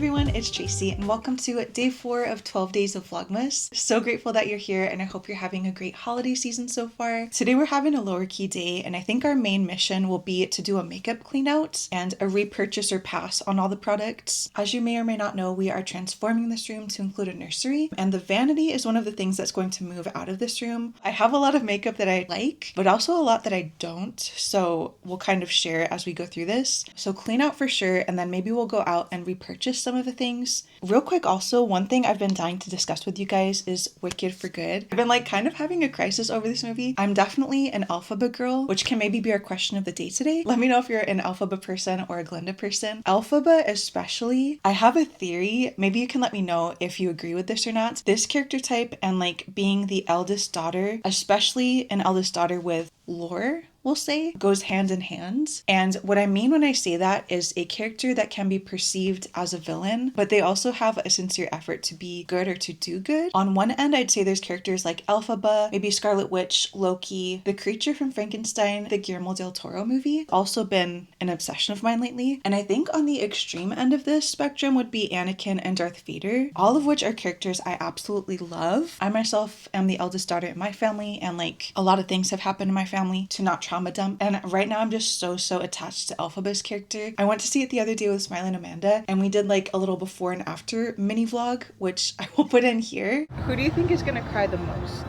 everyone, it's Tracy and welcome to day 4 of 12 days of Vlogmas. So grateful that you're here and I hope you're having a great holiday season so far. Today we're having a lower key day and I think our main mission will be to do a makeup clean out and a repurchase or pass on all the products. As you may or may not know, we are transforming this room to include a nursery and the vanity is one of the things that's going to move out of this room. I have a lot of makeup that I like, but also a lot that I don't, so we'll kind of share as we go through this. So clean out for sure, and then maybe we'll go out and repurchase some of the things. Real quick also, one thing I've been dying to discuss with you guys is Wicked for Good. I've been like kind of having a crisis over this movie. I'm definitely an Elphaba girl, which can maybe be our question of the day today. Let me know if you're an Elphaba person or a Glinda person. Elphaba especially, I have a theory, maybe you can let me know if you agree with this or not. This character type and like being the eldest daughter, especially an eldest daughter with lore, we'll say, goes hand in hand. And what I mean when I say that is a character that can be perceived as a villain, but they also have a sincere effort to be good or to do good. On one end, I'd say there's characters like Elphaba, maybe Scarlet Witch, Loki, the creature from Frankenstein, the Guillermo del Toro movie, also been an obsession of mine lately. And I think on the extreme end of this spectrum would be Anakin and Darth Vader, all of which are characters I absolutely love. I myself am the eldest daughter in my family, and like a lot of things have happened in my family to not trauma dump, and right now I'm just so attached to Elphaba's character. I went to see it the other day with Smiley and Amanda and we did like a little before and after mini vlog, which I will put in here. Who do you think is gonna cry the most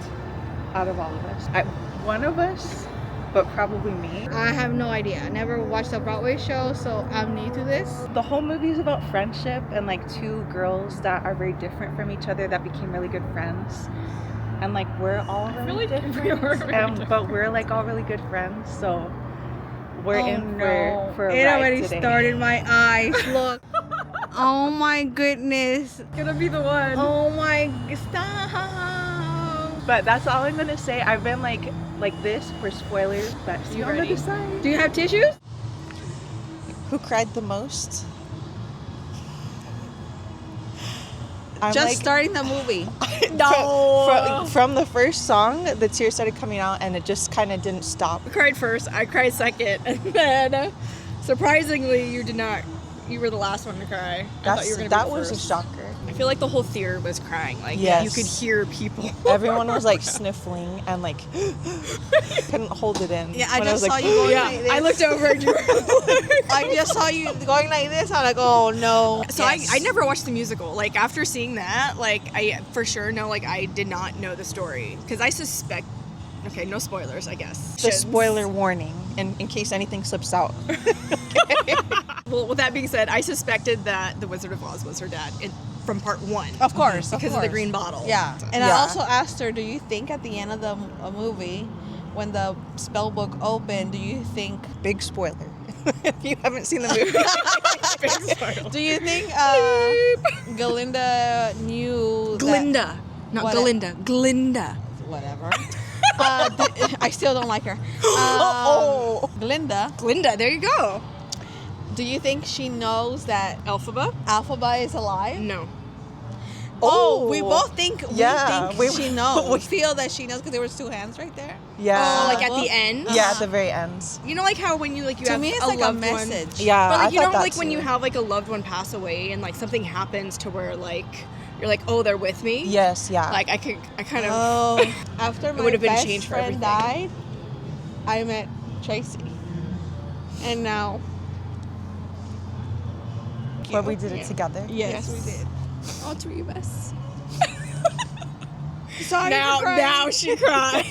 out of all of us? One of us, but probably me. I have no idea. I never watched a Broadway show, so I'm new to this. The whole movie is about friendship and like two girls that are very different from each other that became really good friends. And like we're all really different, but we're like all really good friends, so we're in for a it ride already today. started my eyes. Look. Oh my goodness. It's gonna be the one. Oh my, stop. But that's all I'm gonna say. I've been like this for spoilers, but see you on the other side. Do you have tissues? Who cried the most? Just starting the movie. No. From the first song, the tears started coming out and it just kind of didn't stop. I cried first, I cried second, and then surprisingly you did not. You were the last one to cry. I thought you were gonna that be was first. a shocker. I feel like the whole theater was crying. Like yes. You could hear people. Everyone was like sniffling and like couldn't hold it in. Yeah, I just saw you going like this. I looked over and you were I just saw you going like this. I'm like, oh no. So yes. I never watched the musical. Like after seeing that, like I for sure know like I did not know the story. Because I suspect, okay, no spoilers I guess. The spoiler warning in case anything slips out. Well, with that being said, I suspected that the Wizard of Oz was her dad from part 1. Of course. Because of the green bottle. Yeah. So. And I also asked her, do you think at the end of the movie, when the spell book opened, do you think... Big spoiler. If you haven't seen the movie. Big spoiler. Do you think Glinda knew Glinda. Not Galinda. Glinda. Whatever. I still don't like her. Glinda. Glinda, there you go. Do you think she knows that Elphaba is alive? No. Oh, we both think she knows. We we feel that she knows because there was 2 hands right there. Yeah. Oh, like at the end? Yeah, at the very end. You know, like how when you To have me, it's a like loved a message. one. Yeah, But like I you know, thought like that when too. you have like a loved one pass away and like something happens to where like you're like, oh, they're with me. Yes, yeah. Like I kind of. Oh, after my would have been best changed for friend everything. died, I met Tracy, and now. But we did it together. Yes, we did. All 3 of us. Sorry Now she cried.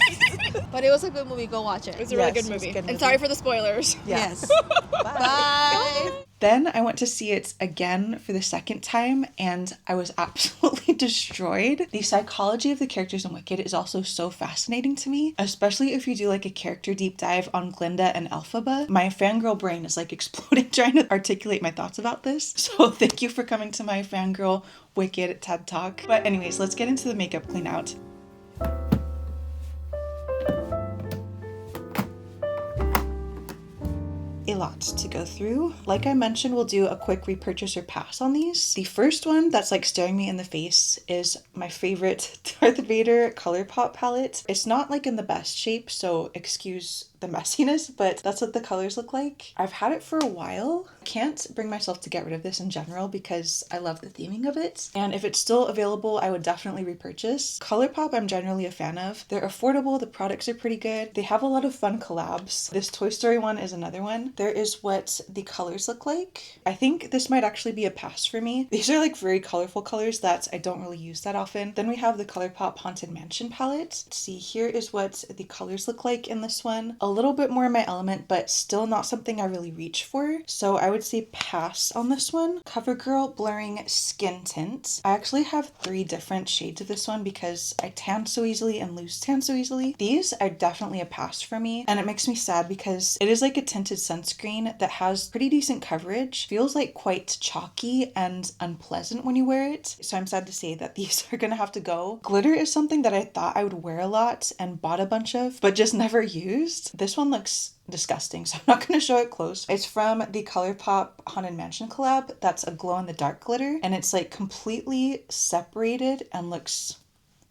But it was a good movie. Go watch it. It was a really Yes, good it was a movie. good And movie. sorry for the spoilers. Yes. Bye. Then I went to see it again for the second time and I was absolutely destroyed. The psychology of the characters in Wicked is also so fascinating to me, especially if you do like a character deep dive on Glinda and Elphaba. My fangirl brain is like exploding trying to articulate my thoughts about this. So thank you for coming to my fangirl Wicked TED Talk. But anyways, let's get into the makeup clean out. A lot to go through. Like I mentioned, we'll do a quick repurchase or pass on these. The first one that's like staring me in the face is my favorite Darth Vader ColourPop palette. It's not like in the best shape, so excuse the messiness, but that's what the colors look like. I've had it for a while. I can't bring myself to get rid of this in general because I love the theming of it. And if it's still available, I would definitely repurchase. ColourPop I'm generally a fan of. They're affordable, the products are pretty good. They have a lot of fun collabs. This Toy Story one is another one. There is what the colors look like. I think this might actually be a pass for me. These are like very colorful colors that I don't really use that often. Then we have the ColourPop Haunted Mansion palette. Let's see, here is what the colors look like in this one. A little bit more in my element, but still not something I really reach for. So I would say pass on this one. CoverGirl Blurring Skin Tint. I actually have 3 different shades of this one because I tan so easily and lose tan so easily. These are definitely a pass for me, and it makes me sad because it is like a tinted sunscreen that has pretty decent coverage. Feels like quite chalky and unpleasant when you wear it. So I'm sad to say that these are gonna have to go. Glitter is something that I thought I would wear a lot and bought a bunch of, but just never used. This one looks disgusting, so I'm not going to show it close. It's from the ColourPop Haunted Mansion collab. That's a glow-in-the-dark glitter, and it's like completely separated and looks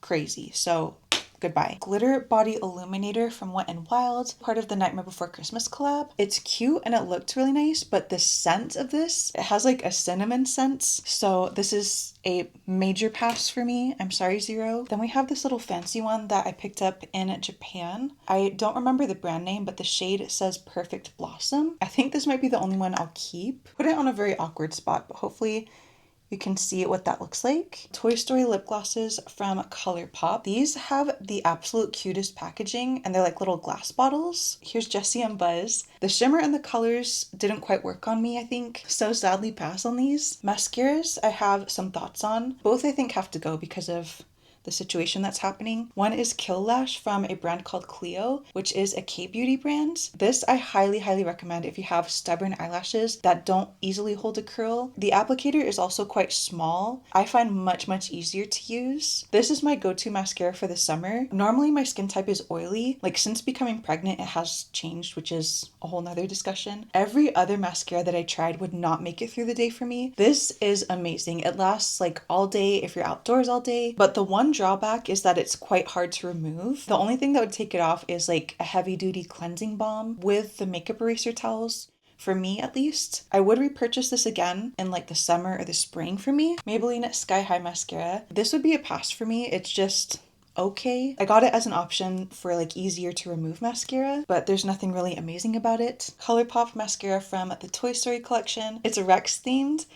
crazy. So goodbye. Glitter Body Illuminator from Wet n Wild, part of the Nightmare Before Christmas collab. It's cute and it looked really nice, but the scent of this, it has like a cinnamon scent. So this is a major pass for me. I'm sorry, Zero. Then we have this little fancy one that I picked up in Japan. I don't remember the brand name, but the shade says Perfect Blossom. I think this might be the only one I'll keep. Put it on a very awkward spot, but hopefully you can see what that looks like. Toy Story lip glosses from ColourPop. These have the absolute cutest packaging, and they're like little glass bottles. Here's Jessie and Buzz. The shimmer and the colors didn't quite work on me, I think. So sadly pass on these. Mascaras I have some thoughts on. Both I think have to go because of the situation that's happening. One is Kill Lash from a brand called Cleo, which is a K-beauty brand. This I highly recommend if you have stubborn eyelashes that don't easily hold a curl. The applicator is also quite small. I find much easier to use. This is my go-to mascara for the summer. Normally my skin type is oily. Like since becoming pregnant it has changed, which is a whole nother discussion. Every other mascara that I tried would not make it through the day for me. This is amazing. It lasts like all day if you're outdoors all day, but the one drawback is that it's quite hard to remove. The only thing that would take it off is like a heavy duty cleansing balm with the makeup eraser towels. For me at least, I would repurchase this again in like the summer or the spring for me. Maybelline Sky High Mascara. This would be a pass for me. It's just okay. I got it as an option for like easier to remove mascara, but there's nothing really amazing about it. ColourPop mascara from the Toy Story collection. It's a Rex themed,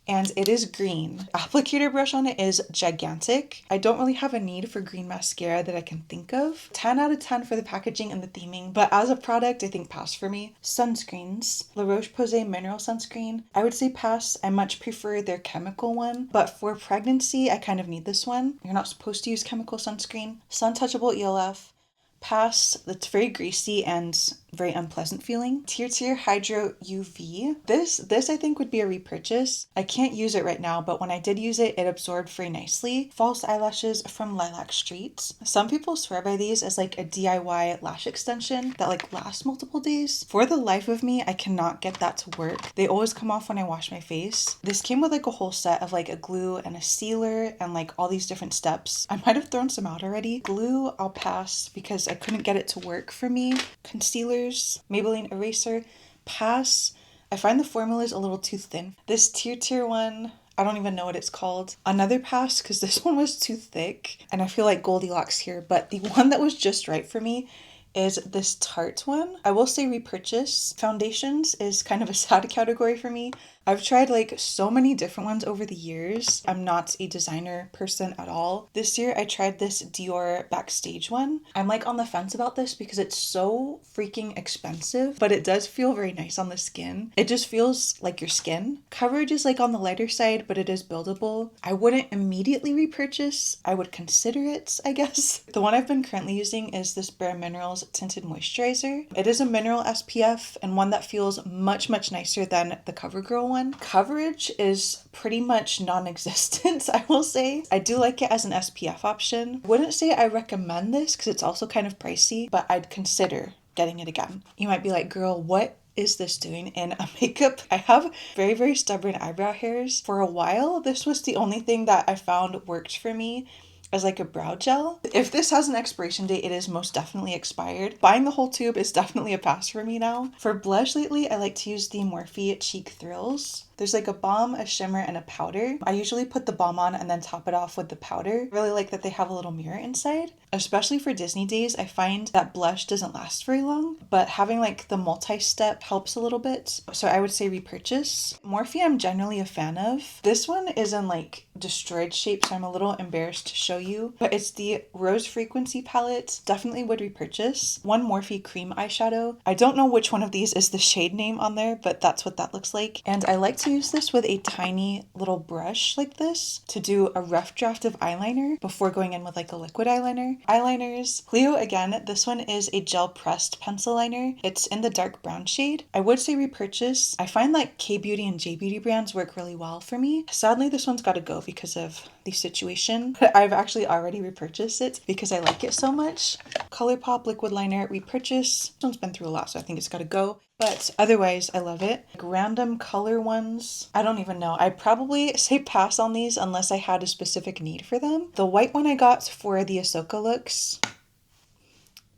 and it is green. Applicator brush on it is gigantic. I don't really have a need for green mascara that I can think of. 10 out of 10 for the packaging and the theming, but as a product, I think pass for me. Sunscreens. La Roche-Posay Mineral Sunscreen. I would say pass. I much prefer their chemical one, but for pregnancy, I kind of need this one. You're not supposed to use chemical sunscreen. Sun-Touchable ELF. Pass. It's very greasy and very unpleasant feeling. Tier Hydro UV. This I think would be a repurchase. I can't use it right now, but when I did use it, it absorbed very nicely. False eyelashes from Lilac Street. Some people swear by these as like a DIY lash extension that like lasts multiple days. For the life of me, I cannot get that to work. They always come off when I wash my face. This came with like a whole set of like a glue and a sealer and like all these different steps. I might have thrown some out already. Glue, I'll pass because I couldn't get it to work for me. Concealers, Maybelline Eraser, pass. I find the formula is a little too thin. This tier one, I don't even know what it's called. Another pass because this one was too thick and I feel like Goldilocks here, but the one that was just right for me is this Tarte one. I will say repurchase. Foundations is kind of a sad category for me. I've tried like so many different ones over the years. I'm not a designer person at all. This year I tried this Dior Backstage one. I'm like on the fence about this because it's so freaking expensive, but it does feel very nice on the skin. It just feels like your skin. Coverage is like on the lighter side, but it is buildable. I wouldn't immediately repurchase. I would consider it, I guess. The one I've been currently using is this Bare Minerals Tinted Moisturizer. It is a mineral SPF and one that feels much nicer than the CoverGirl one. Coverage is pretty much non-existent, I will say. I do like it as an SPF option. Wouldn't say I recommend this because it's also kind of pricey, but I'd consider getting it again. You might be like, girl, what is this doing in a makeup? I have very stubborn eyebrow hairs. For a while, this was the only thing that I found worked for me. as like a brow gel. If this has an expiration date, it is most definitely expired. Buying the whole tube is definitely a pass for me now. For blush lately, I like to use the Morphe Cheek Thrills. There's like a balm, a shimmer, and a powder. I usually put the balm on and then top it off with the powder. I really like that they have a little mirror inside. Especially for Disney days, I find that blush doesn't last very long, but having like the multi-step helps a little bit. So I would say repurchase. Morphe I'm generally a fan of. This one is in like destroyed shape, so I'm a little embarrassed to show you, but it's the Rose Frequency palette. Definitely would repurchase. One Morphe cream eyeshadow. I don't know which one of these is the shade name on there, but that's what that looks like. And I like to use this with a tiny little brush like this to do a rough draft of eyeliner before going in with like a liquid eyeliner. Eyeliners. Cleo again, this one is a gel pressed pencil liner. It's in the dark brown shade. I would say repurchase. I find like K-Beauty and J-Beauty brands work really well for me. Sadly, this one's got to go because of the situation. I've actually already repurchased it because I like it so much. ColourPop liquid liner, repurchase. This one's been through a lot, so I think it's got to go. But otherwise, I love it. Like random color ones, I don't even know. I'd probably say pass on these unless I had a specific need for them. The white one I got for the Ahsoka looks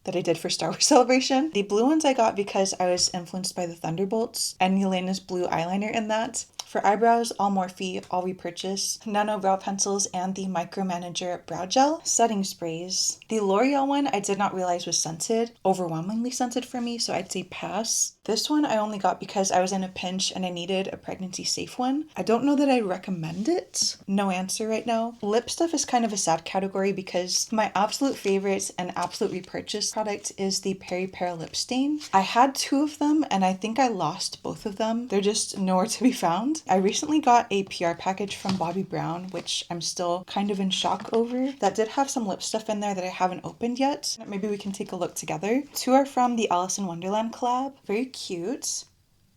that I did for Star Wars Celebration. The blue ones I got because I was influenced by the Thunderbolts and Yelena's blue eyeliner in that. For eyebrows, all Morphe, all repurchase. Nano brow pencils and the Micromanager brow gel. Setting sprays. The L'Oreal one I did not realize was scented. Overwhelmingly scented for me, so I'd say pass. This one I only got because I was in a pinch and I needed a pregnancy safe one. I don't know that I recommend it. No answer right now. Lip stuff is kind of a sad category because my absolute favorite and absolute repurchase product is the Peri Pear lip stain. I had 2 of them and I think I lost both of them. They're just nowhere to be found. I recently got a PR package from Bobbi Brown, which I'm still kind of in shock over. That did have some lip stuff in there that I haven't opened yet. Maybe we can take a look together. 2 are from the Alice in Wonderland collab. Very cute.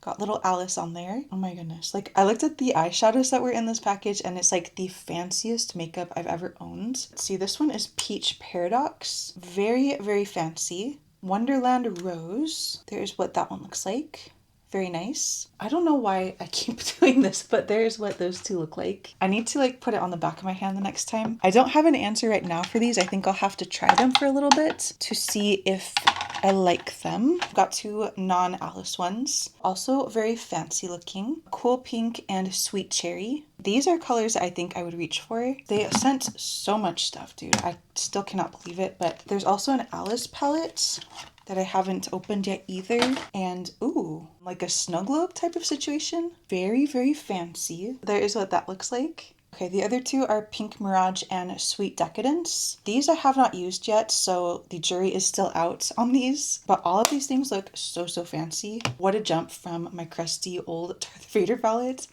Got little Alice on there. Oh my goodness. Like I looked at the eyeshadows that were in this package and it's like the fanciest makeup I've ever owned. Let's see, this one is Peach Paradox. Very, very fancy. Wonderland Rose. There's what that one looks like. Very nice. I don't know why I keep doing this, but there's what those 2 look like. I need to like put it on the back of my hand the next time. I don't have an answer right now for these. I think I'll have to try them for a little bit to see if I like them. I've got 2 non-Alice ones. Also very fancy looking. Cool pink and sweet cherry. These are colors I think I would reach for. They sent so much stuff, dude. I still cannot believe it, but there's also an Alice palette that I haven't opened yet either. And ooh, like a snow globe type of situation. Very, very fancy. There is what that looks like. Okay, the other 2 are Pink Mirage and Sweet Decadence. These I have not used yet, so the jury is still out on these. But all of these things look so, so fancy. What a jump from my crusty old Darth Vader palette.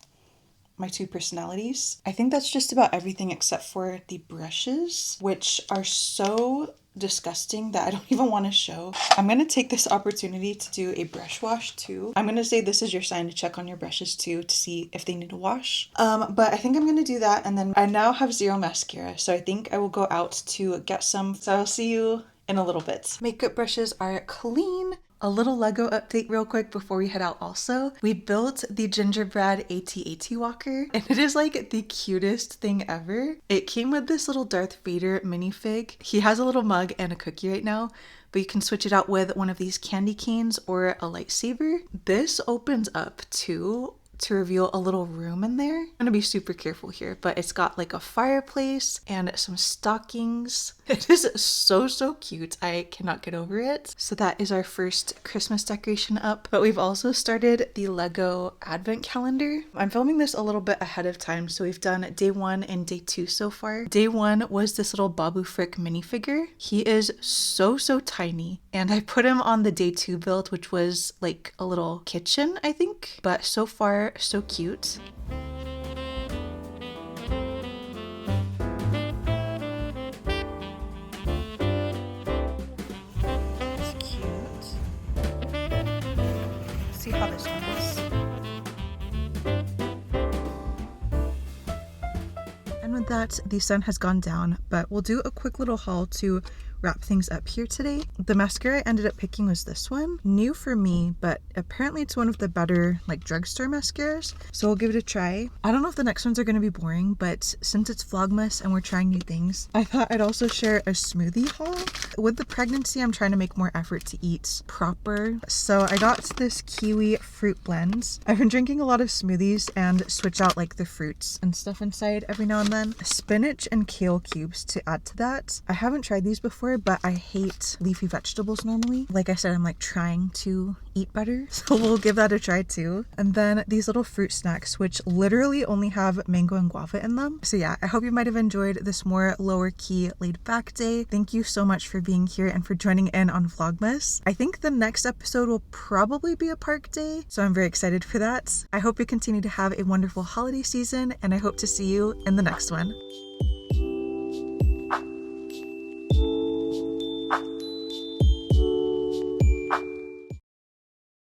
My 2 personalities. I think that's just about everything except for the brushes, which are so disgusting that I don't even want to show. I'm going to take this opportunity to do a brush wash too. I'm going to say this is your sign to check on your brushes too to see if they need a wash. But I think I'm going to do that, and then I now have 0 mascara, so I think I will go out to get some. So I'll see you in a little bit. Makeup brushes are clean. A little Lego update real quick before we head out also. We built the gingerbread AT-AT walker and it is like the cutest thing ever. It came with this little Darth Vader minifig. He has a little mug and a cookie right now, but you can switch it out with one of these candy canes or a lightsaber. This opens up too to reveal a little room in there. I'm gonna be super careful here, but it's got like a fireplace and some stockings. It is so, so cute. I cannot get over it. So that is our first Christmas decoration up, but we've also started the Lego advent calendar. I'm filming this a little bit ahead of time, so we've done day 1 and day 2 so far. Day 1 was this little Babu Frick minifigure. He is so, so tiny, and I put him on the day 2 build, which was like a little kitchen, I think, but so far so cute. It's cute. See how this one is. And with that, the sun has gone down, but we'll do a quick little haul to wrap things up here today. The mascara I ended up picking was this one. New for me, but apparently it's one of the better like drugstore mascaras. So we'll give it a try. I don't know if the next ones are going to be boring, but since it's Vlogmas and we're trying new things, I thought I'd also share a smoothie haul. With the pregnancy, I'm trying to make more effort to eat proper. So I got this kiwi fruit blend. I've been drinking a lot of smoothies and switch out like the fruits and stuff inside every now and then. Spinach and kale cubes to add to that. I haven't tried these before, but I hate leafy vegetables normally. Like I said, I'm like trying to eat better, so we'll give that a try too. And then these little fruit snacks, which literally only have mango and guava in them. So yeah, I hope you might have enjoyed this more lower key laid back day. Thank you so much for being here and for joining in on Vlogmas. I think the next episode will probably be a park day, so I'm very excited for that. I hope you continue to have a wonderful holiday season, and I hope to see you in the next one.